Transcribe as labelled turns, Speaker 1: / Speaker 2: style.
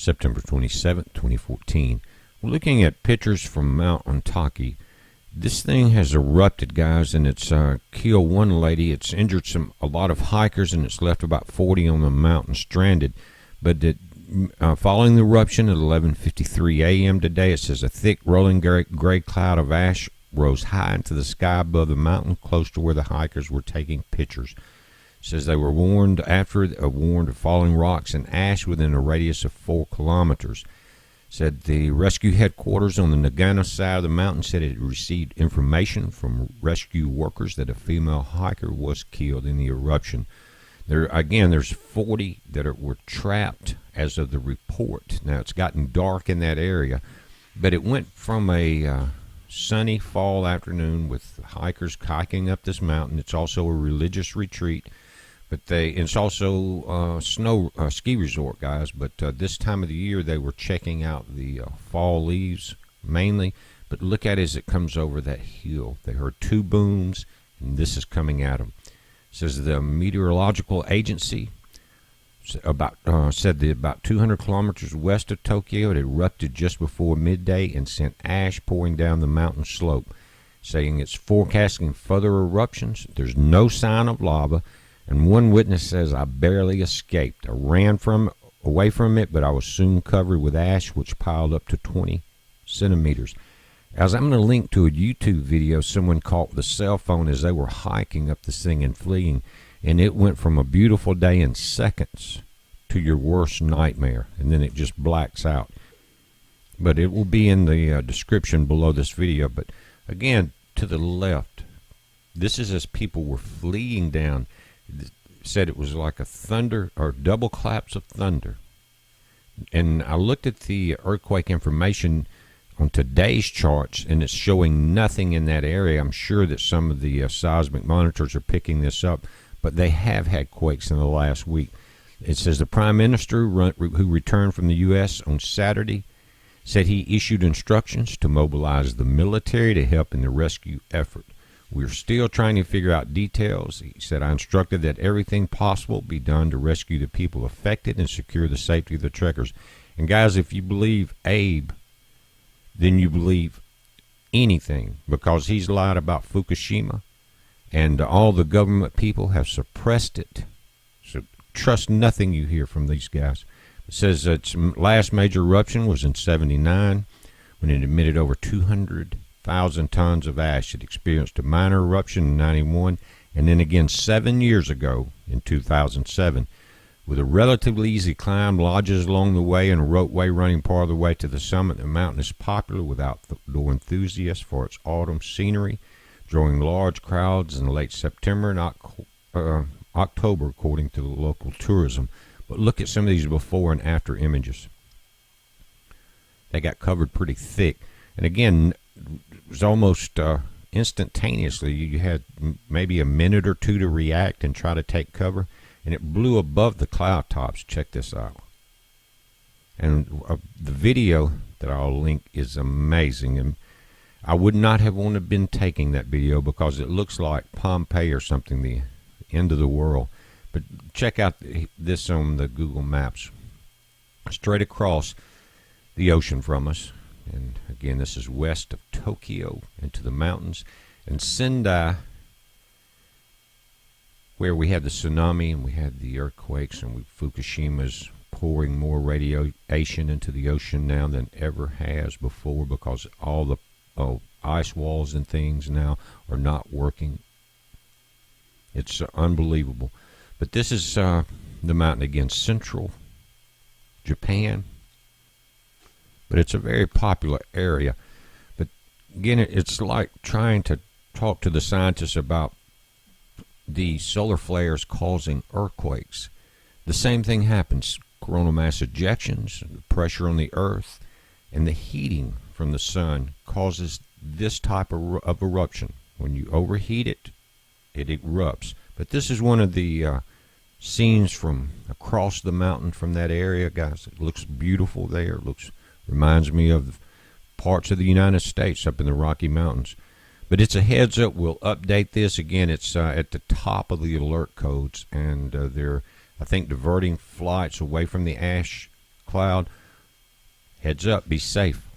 Speaker 1: September 27th, 2014. We're looking at pictures from Mount Ontake. This thing has erupted, guys, and it's killed one lady. It's injured a lot of hikers, and it's left about 40 on the mountain stranded. But following the eruption at 11:53 a.m. today, it says a thick rolling gray cloud of ash rose high into the sky above the mountain, close to where the hikers were taking pictures. It says they were warned of falling rocks and ash within a radius of 4 kilometers. Said the rescue headquarters on the Nagano side of the mountain said it received information from rescue workers that a female hiker was killed in the eruption. There's 40 that were trapped as of the report. Now, it's gotten dark in that area, but it went from a sunny fall afternoon with hikers hiking up this mountain. It's also a religious retreat, but it's also a ski resort, guys. But this time of the year, they were checking out the fall leaves mainly. But look at it as it comes over that hill. They heard 2 booms, and this is coming at them. It says the meteorological agency said that about 200 kilometers west of Tokyo, it erupted just before midday and sent ash pouring down the mountain slope, saying it's forecasting further eruptions. There's no sign of lava. And one witness says, I barely escaped. I ran away from it, but I was soon covered with ash, which piled up to 20 centimeters. As I'm going to link to a YouTube video someone caught with a cell phone as they were hiking up this thing and fleeing, and it went from a beautiful day in seconds to your worst nightmare, and then it just blacks out. But it will be in the description below this video. But again, to the left, this is as people were fleeing down. Said it was like a thunder or double claps of thunder. And I looked at the earthquake information on today's charts, and it's showing nothing in that area. I'm sure that some of the seismic monitors are picking this up, but they have had quakes in the last week. It says the Prime Minister, who returned from the U.S. on Saturday, said he issued instructions to mobilize the military to help in the rescue effort. We're still trying to figure out details. He said, I instructed that everything possible be done to rescue the people affected and secure the safety of the trekkers. And guys, if you believe Abe, then you believe anything, because he's lied about Fukushima, and all the government people have suppressed it. So trust nothing you hear from these guys. It says its last major eruption was in '79 when it emitted over 200,000 tons of ash. It experienced a minor eruption in '91, and then again 7 years ago in 2007. With a relatively easy climb, lodges along the way, and a ropeway running part of the way to the summit, the mountain is popular with outdoor enthusiasts for its autumn scenery, drawing large crowds in late September and October, according to the local tourism. But look at some of these before and after images. They got covered pretty thick. And again, it was almost instantaneously. You had maybe a minute or two to react and try to take cover, and it blew above the cloud tops. Check this out. And the video that I'll link is amazing, and I would not have wanted to been taking that video because it looks like Pompeii or something, the end of the world. But check out this on the Google Maps. Straight across the ocean from us. And again, this is west of Tokyo into the mountains. And Sendai, where we had the tsunami and we had the earthquakes, and Fukushima's pouring more radiation into the ocean now than ever has before, because all the ice walls and things now are not working. It's unbelievable. But this is the mountain again, central Japan. But it's a very popular area. But again, it's like trying to talk to the scientists about the solar flares causing earthquakes. The same thing happens. Coronal mass ejections, the pressure on the earth, and the heating from the sun causes this type of eruption. When you overheat it, it erupts. But this is one of the scenes from across the mountain from that area, guys. It looks beautiful there. It reminds me of parts of the United States up in the Rocky Mountains. But it's a heads up. We'll update this again. It's at the top of the alert codes, and they're, I think, diverting flights away from the ash cloud. Heads up, be safe.